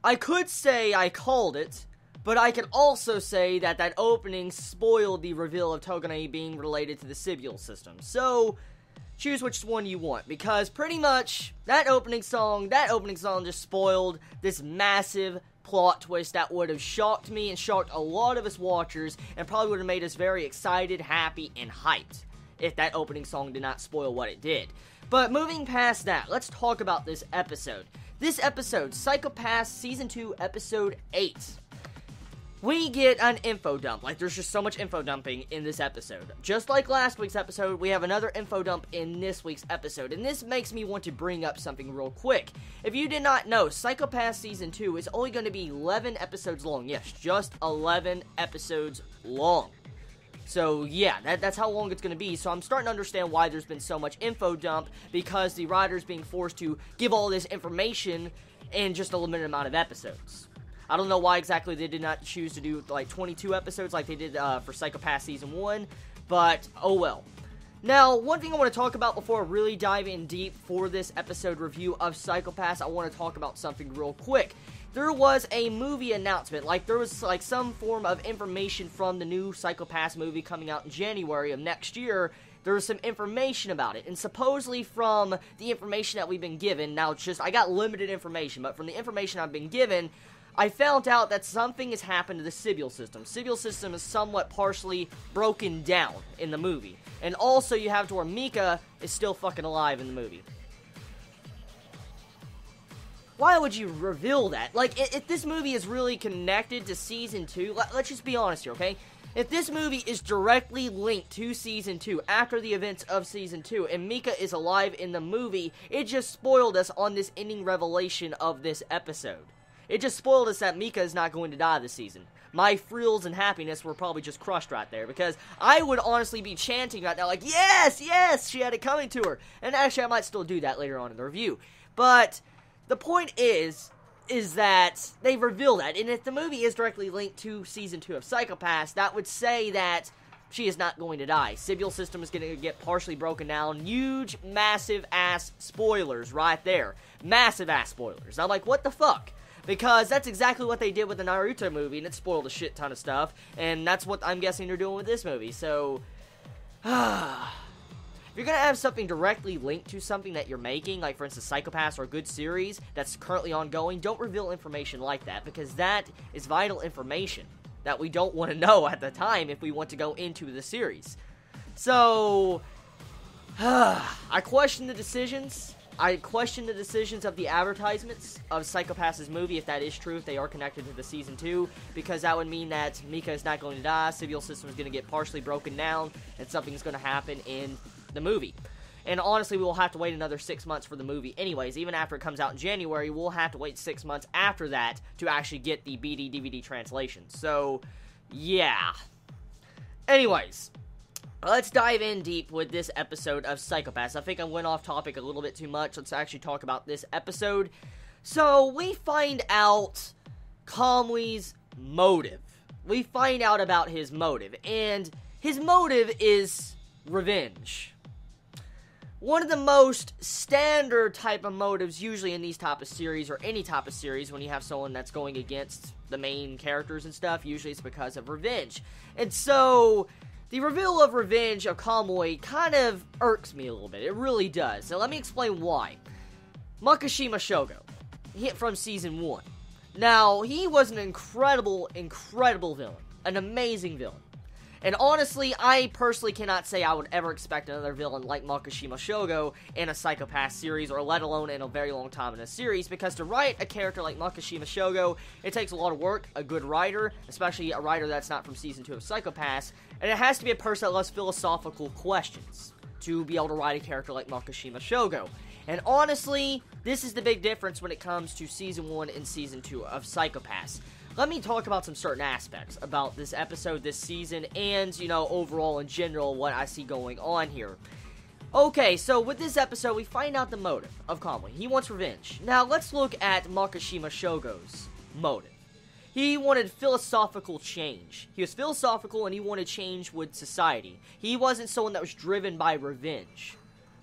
I could say I called it, but I can also say that that opening spoiled the reveal of Togane being related to the Sybil system. So, choose which one you want, because pretty much that opening song just spoiled this massive plot twist that would have shocked me and shocked a lot of us watchers, and probably would have made us very excited, happy, and hyped if that opening song did not spoil what it did. But moving past that, let's talk about this episode. This episode, Psycho Pass Season 2, Episode 8. We get an info dump. Like, there's just so much info dumping in this episode. Just like last week's episode, we have another info dump in this week's episode. And this makes me want to bring up something real quick. If you did not know, Psycho Pass Season 2 is only going to be 11 episodes long. Yes, just 11 episodes long. So, yeah, that's how long it's going to be. So I'm starting to understand why there's been so much info dump, because the writer's being forced to give all this information in just a limited amount of episodes. I don't know why exactly they did not choose to do, like, 22 episodes like they did for Psycho Pass Season 1, but oh well. Now, one thing I want to talk about before I really dive in deep for this episode review of Psycho Pass, I want to talk about something real quick. There was a movie announcement, like there was like some form of information from the new Psycho Pass movie coming out in January of next year. There was some information about it, and supposedly from the information that we've been given, now it's just, I got limited information, but from the information I've been given, I found out that something has happened to the Sybil system. Sybil system is somewhat partially broken down in the movie, and also you have to where Mika is still fucking alive in the movie. Why would you reveal that? Like, if this movie is really connected to Season 2, let's just be honest here, okay? If this movie is directly linked to Season 2, after the events of Season 2, and Mika is alive in the movie, it just spoiled us on this ending revelation of this episode. It just spoiled us that Mika is not going to die this season. My thrills and happiness were probably just crushed right there, because I would honestly be chanting right now, like, yes, yes, she had it coming to her. And actually, I might still do that later on in the review. But the point is that they reveal that, and if the movie is directly linked to Season 2 of Psycho Pass, that would say that she is not going to die. Sybil system is going to get partially broken down. Huge, massive-ass spoilers right there. Massive-ass spoilers. I'm like, what the fuck? Because that's exactly what they did with the Naruto movie, and it spoiled a shit ton of stuff, and that's what I'm guessing they're doing with this movie, so if you're going to have something directly linked to something that you're making, like for instance Psycho Pass or a good series that's currently ongoing, don't reveal information like that, because that is vital information that we don't want to know at the time if we want to go into the series. So, I question the decisions. I question the decisions of the advertisements of Psycho Pass's movie, if that is true, if they are connected to the Season 2, because that would mean that Mika is not going to die, Sybil system is going to get partially broken down, and something's going to happen in the movie. And honestly, we will have to wait another 6 months for the movie anyways. Even after it comes out in January, we'll have to wait 6 months after that to actually get the BD-DVD translation. So, yeah. Anyways, let's dive in deep with this episode of Psycho Pass. I think I went off topic a little bit too much. Let's actually talk about this episode. So, we find out Kamui's motive. We find out about his motive, and his motive is revenge. One of the most standard type of motives usually in these type of series, or any type of series, when you have someone that's going against the main characters and stuff, usually it's because of revenge. And so, the reveal of revenge of Kamui kind of irks me a little bit. It really does. So let me explain why. Makishima Shogo, from Season 1. Now, he was an incredible, incredible villain. An amazing villain. And honestly, I personally cannot say I would ever expect another villain like Makishima Shogo in a Psycho Pass series, or let alone in a very long time in a series, because to write a character like Makishima Shogo, it takes a lot of work, a good writer, especially a writer that's not from Season 2 of Psycho Pass, and it has to be a person that loves philosophical questions to be able to write a character like Makishima Shogo. And honestly, this is the big difference when it comes to Season 1 and Season 2 of Psycho Pass. Let me talk about some certain aspects about this episode, this season, and, you know, overall in general, what I see going on here. Okay, so with this episode, we find out the motive of Kamui. He wants revenge. Now, let's look at Makishima Shogo's motive. He wanted philosophical change. He was philosophical, and he wanted change with society. He wasn't someone that was driven by revenge.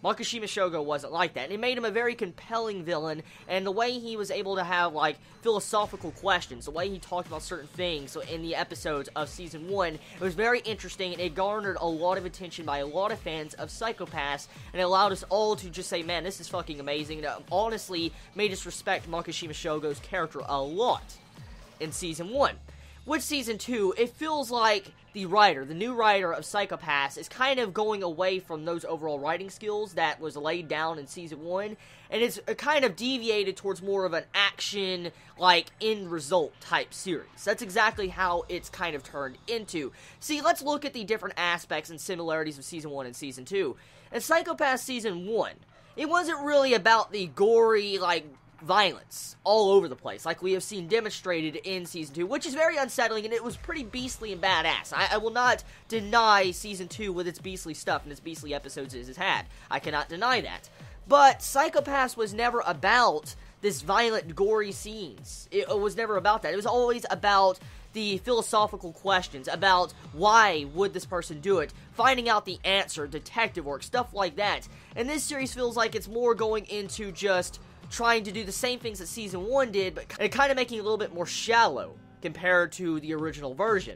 Makishima Shogo wasn't like that, and it made him a very compelling villain, and the way he was able to have, like, philosophical questions, the way he talked about certain things in the episodes of Season 1, it was very interesting, and it garnered a lot of attention by a lot of fans of Psycho Pass, and it allowed us all to just say, man, this is fucking amazing, and it honestly made us respect Makishima Shogo's character a lot in Season 1. With Season 2, it feels like the new writer of Psycho Pass, is kind of going away from those overall writing skills that was laid down in Season 1, and it's kind of deviated towards more of an action, like, end result type series. That's exactly how it's kind of turned into. See, let's look at the different aspects and similarities of Season 1 and Season 2. In Psycho Pass Season 1, it wasn't really about the gory, like, violence all over the place, like we have seen demonstrated in Season 2, which is very unsettling, and it was pretty beastly and badass. I will not deny Season 2 with its beastly stuff and its beastly episodes it has had. I cannot deny that. But Psycho Pass was never about this violent, gory scenes. It was never about that. It was always about the philosophical questions, about why would this person do it, finding out the answer, detective work, stuff like that. And this series feels like it's more going into just trying to do the same things that Season 1 did, but kind of making it a little bit more shallow compared to the original version.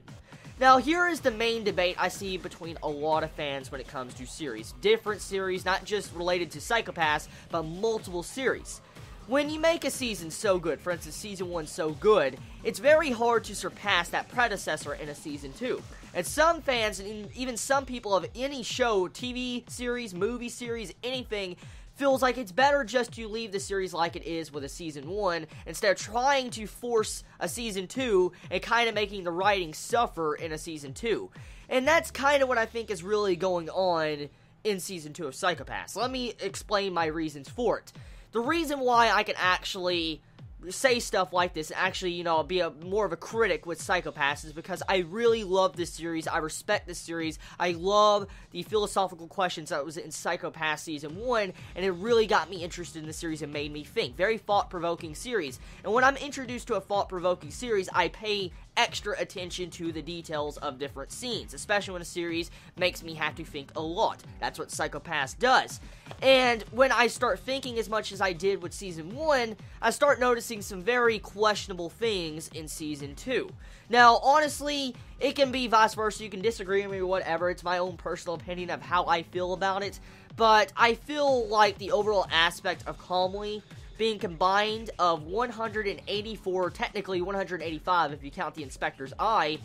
Now, here is the main debate I see between a lot of fans when it comes to series. Different series, not just related to Psycho Pass, but multiple series. When you make a season so good, for instance, Season 1 so good, it's very hard to surpass that predecessor in a Season 2. And some fans, and even some people of any show, TV series, movie series, anything, feels like it's better just to leave the series like it is with a Season 1, instead of trying to force a Season 2 and kind of making the writing suffer in a Season 2. And that's kind of what I think is really going on in Season 2 of Psycho Pass. Let me explain my reasons for it. The reason why I can actually say stuff like this and actually, you know, be more of a critic with Psycho Pass is because I really love this series. I respect this series. I love the philosophical questions that was in Psycho Pass Season 1, and it really got me interested in the series and made me think. Very thought-provoking series. And when I'm introduced to a thought-provoking series, I pay extra attention to the details of different scenes, especially when a series makes me have to think a lot. That's what Psycho Pass does. And when I start thinking as much as I did with Season 1, I start noticing some very questionable things in Season 2. Now, honestly, it can be vice versa. You can disagree with me or whatever. It's my own personal opinion of how I feel about it. But I feel like the overall aspect of Kamui being combined of 184, technically 185 if you count the Inspector's Eye,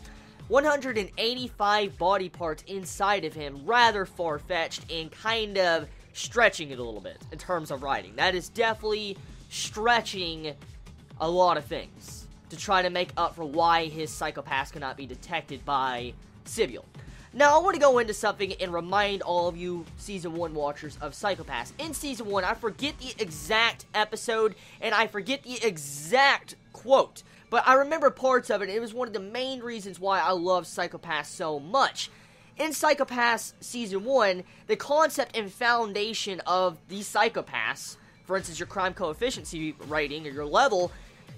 185 body parts inside of him, rather far-fetched and kind of stretching it a little bit in terms of writing. That is definitely stretching a lot of things to try to make up for why his Psycho Pass cannot be detected by Sybil. Now, I want to go into something and remind all of you Season 1 watchers of Psycho Pass. In Season 1, I forget the exact episode, and I forget the exact quote, but I remember parts of it, and it was one of the main reasons why I love Psycho Pass so much. In Psycho Pass Season 1, the concept and foundation of the Psycho Pass, for instance, your crime coefficient rating or your level,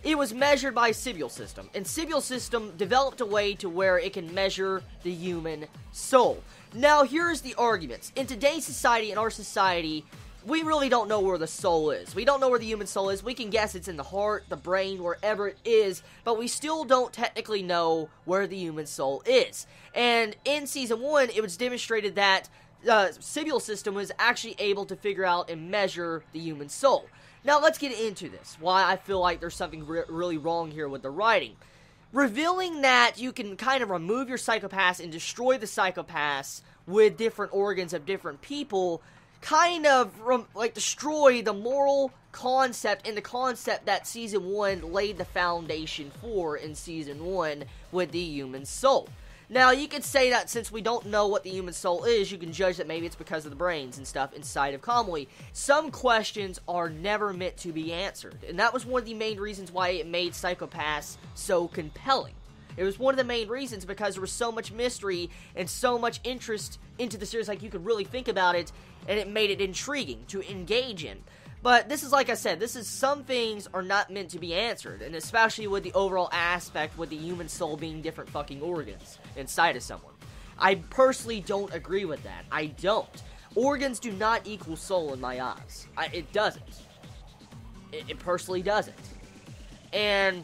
it was measured by Sybil system, and Sybil system developed a way to where it can measure the human soul. Now, here's the arguments. In today's society, in our society, we really don't know where the soul is. We don't know where the human soul is. We can guess it's in the heart, the brain, wherever it is, but we still don't technically know where the human soul is. And in Season 1, it was demonstrated that Sybil system was actually able to figure out and measure the human soul. Now, let's get into this, why I feel like there's something really wrong here with the writing. Revealing that you can kind of remove your Psycho Pass and destroy the Psycho Pass with different organs of different people kind of, destroy the moral concept and the concept that Season 1 laid the foundation for in Season 1 with the human soul. Now, you could say that since we don't know what the human soul is, you can judge that maybe it's because of the brains and stuff inside of Kamui. Some questions are never meant to be answered, and that was one of the main reasons why it made Psycho Pass so compelling. It was one of the main reasons because there was so much mystery and so much interest into the series, like you could really think about it, and it made it intriguing to engage in. But this is, like I said, some things are not meant to be answered, and especially with the overall aspect with the human soul being different fucking organs inside of someone. I personally don't agree with that. I don't. organs do not equal soul in my eyes. It doesn't. It personally doesn't. And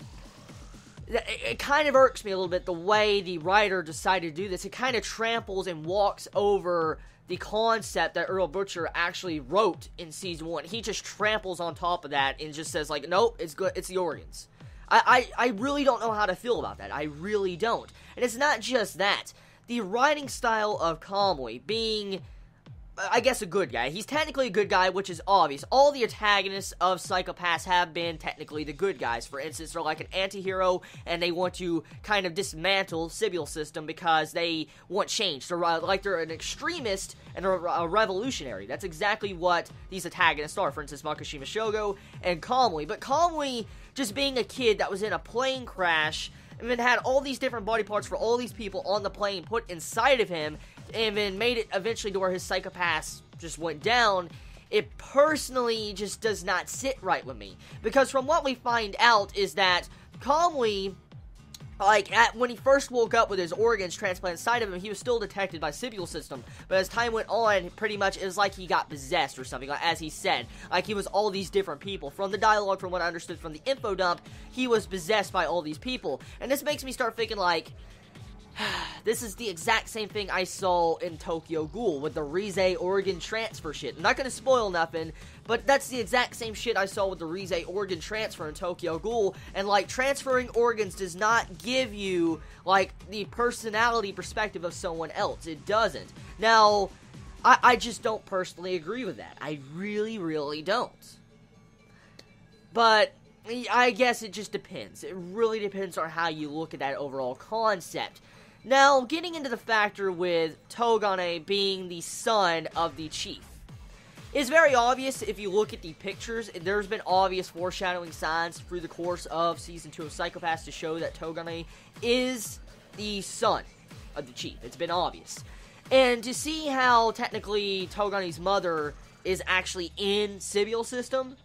it kind of irks me a little bit the way the writer decided to do this. It kind of tramples and walks over the concept that Earl Butcher actually wrote in Season 1. He just tramples on top of that and just says, like, nope, it's good, it's the organs. I really don't know how to feel about that. I really don't. And it's not just that. The writing style of Kamui being, I guess, a good guy. He's technically a good guy, which is obvious. All the antagonists of Psycho Pass have been technically the good guys. For instance, they're like an anti-hero, and they want to kind of dismantle Sybil system because they want change. They're like they're an extremist and a revolutionary. That's exactly what these antagonists are. For instance, Makishima Shogo and Kamui. But Kamui, just being a kid that was in a plane crash, and then had all these different body parts for all these people on the plane put inside of him, and then made it eventually to where his psychopaths just went down, it personally just does not sit right with me. Because from what we find out is that Kamui, like, when he first woke up with his organs transplanted inside of him, he was still detected by Sybil system. But as time went on, pretty much, it was like he got possessed or something, like, as he said. Like, he was all these different people. From the dialogue, from what I understood from the info dump, he was possessed by all these people. And this makes me start thinking, like, this is the exact same thing I saw in Tokyo Ghoul with the Rize organ transfer shit. I'm not gonna spoil nothing, but that's the exact same shit I saw with the Rize organ transfer in Tokyo Ghoul. And, like, transferring organs does not give you, like, the personality perspective of someone else. It doesn't. Now, I just don't personally agree with that. I really, really don't. But I guess it just depends. It really depends on how you look at that overall concept. Now, getting into the factor with Togane being the son of the chief. It's very obvious if you look at the pictures. There's been obvious foreshadowing signs through the course of Season 2 of Psycho Pass to show that Togane is the son of the chief. It's been obvious. And to see how technically Togane's mother is actually in Sybil system,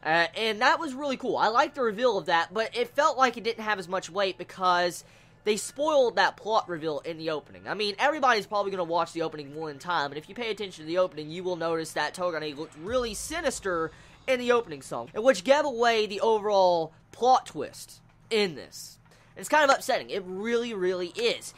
and that was really cool. I liked the reveal of that, but it felt like it didn't have as much weight because they spoiled that plot reveal in the opening. I mean, everybody's probably going to watch the opening one time, and if you pay attention to the opening, you will notice that Togane looked really sinister in the opening song, which gave away the overall plot twist in this. And it's kind of upsetting. It really, really is.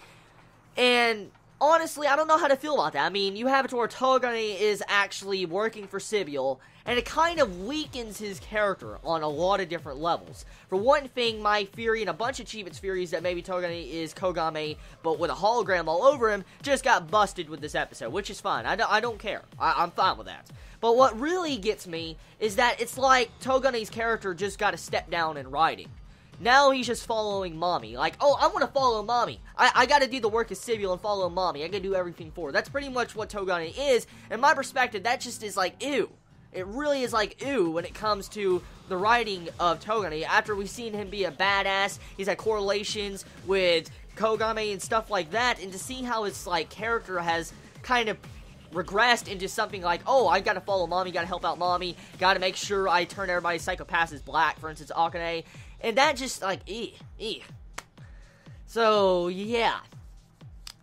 And honestly, I don't know how to feel about that. I mean, you have it to where Togane is actually working for Sybil, and it kind of weakens his character on a lot of different levels. For one thing, my theory, and a bunch of Chibi's theories that maybe Togane is Kogame, but with a hologram all over him, just got busted with this episode, which is fine. I don't care. I'm fine with that. But what really gets me is that it's like Togane's character just got a step down in writing. Now he's just following Mommy. Like, oh, I want to follow Mommy. I gotta do the work of Sybil and follow Mommy. I gotta do everything for her. That's pretty much what Togane is. In my perspective, that just is like, ew. It really is like, ew, when it comes to the writing of Togane. After we've seen him be a badass, he's had correlations with Kogame and stuff like that. And to see how his, like, character has kind of regressed into something like, oh, I gotta follow Mommy, gotta help out Mommy, gotta make sure I turn everybody's psychopaths black, for instance, Akane. And that just, like, So, yeah.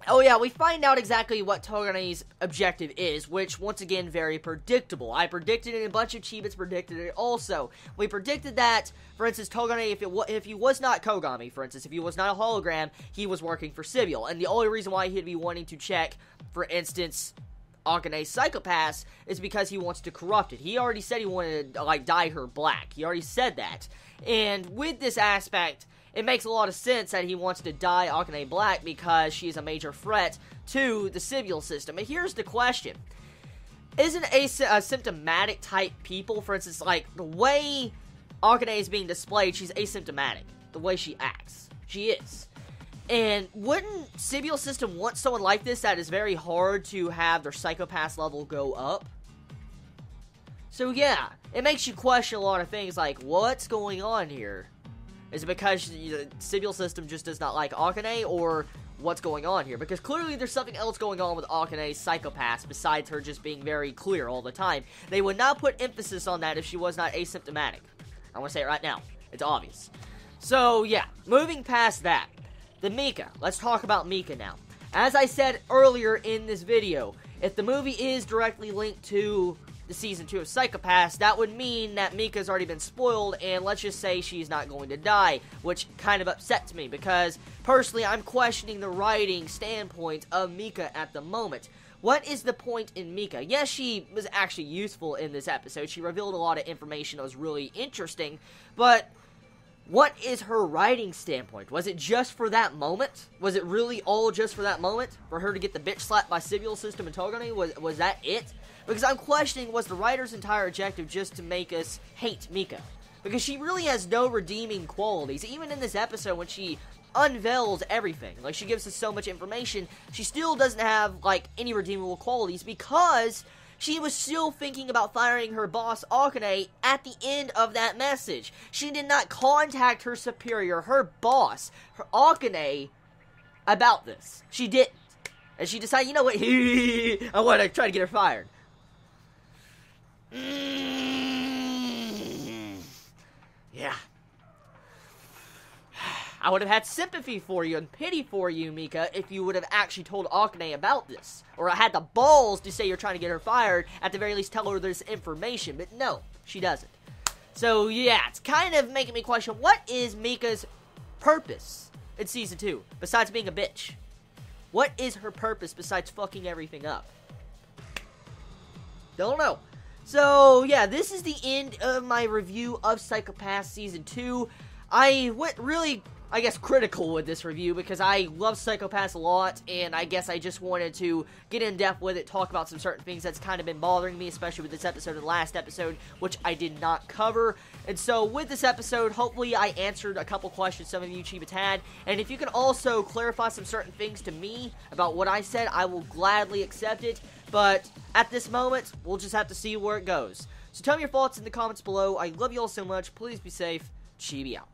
Oh, yeah, we find out exactly what Togane's objective is, which, once again, very predictable. I predicted it, and a bunch of Chibits predicted it also. We predicted that, for instance, Togane, if he was not Kogami, for instance, if he was not a hologram, he was working for Sybil. And the only reason why he'd be wanting to check, for instance, Akane's psychopaths is because he wants to corrupt it. He already said he wanted to, like, dye her black. He already said that. And with this aspect, it makes a lot of sense that he wants to dye Akane black because she is a major threat to the Sybil system. And here's the question. Isn't a symptomatic type people, for instance, like, the way Akane is being displayed, she's asymptomatic. The way she acts. She is. And wouldn't Sybil system want someone like this that is very hard to have their psychopath level go up? So yeah, it makes you question a lot of things like, what's going on here? Is it because the Sybil system just does not like Akane, or what's going on here? Because clearly there's something else going on with Akane's psychopaths besides her just being very clear all the time. They would not put emphasis on that if she was not asymptomatic. I want to say it right now. It's obvious. So yeah, moving past that. The Mika. Let's talk about Mika now. As I said earlier in this video, if the movie is directly linked to the season 2 of Psycho-Pass, that would mean that Mika's already been spoiled, and let's just say she's not going to die, which kind of upsets me, because personally, I'm questioning the writing standpoint of Mika at the moment. What is the point in Mika? Yes, she was actually useful in this episode. She revealed a lot of information that was really interesting, but what is her writing standpoint? Was it just for that moment? Was it really all just for that moment? For her to get the bitch slapped by Sybil system and Togane? Was that it? Because I'm questioning, was the writer's entire objective just to make us hate Mika? Because she really has no redeeming qualities. Even in this episode, when she unveils everything, like, she gives us so much information, she still doesn't have, like, any redeemable qualities, because she was still thinking about firing her boss, Akane, at the end of that message. She did not contact her superior, her boss, her Akane, about this. She didn't. And she decided, you know what, I want to try to get her fired. Yeah. I would have had sympathy for you and pity for you, Mika, if you would have actually told Akane about this. Or had the balls to say you're trying to get her fired, at the very least tell her this information. But no, she doesn't. So yeah, it's kind of making me question, what is Mika's purpose in Season 2, besides being a bitch? What is her purpose besides fucking everything up? Don't know. So, yeah, this is the end of my review of Psycho-Pass Season 2. I went really, I guess, critical with this review because I love Psycho-Pass a lot, and I guess I just wanted to get in depth with it, talk about some certain things that's kind of been bothering me, especially with this episode and the last episode, which I did not cover. And so, with this episode, hopefully I answered a couple questions some of you Chibis had, and if you can also clarify some certain things to me about what I said, I will gladly accept it. But at this moment, we'll just have to see where it goes. So tell me your thoughts in the comments below. I love you all so much. Please be safe. Chibi out.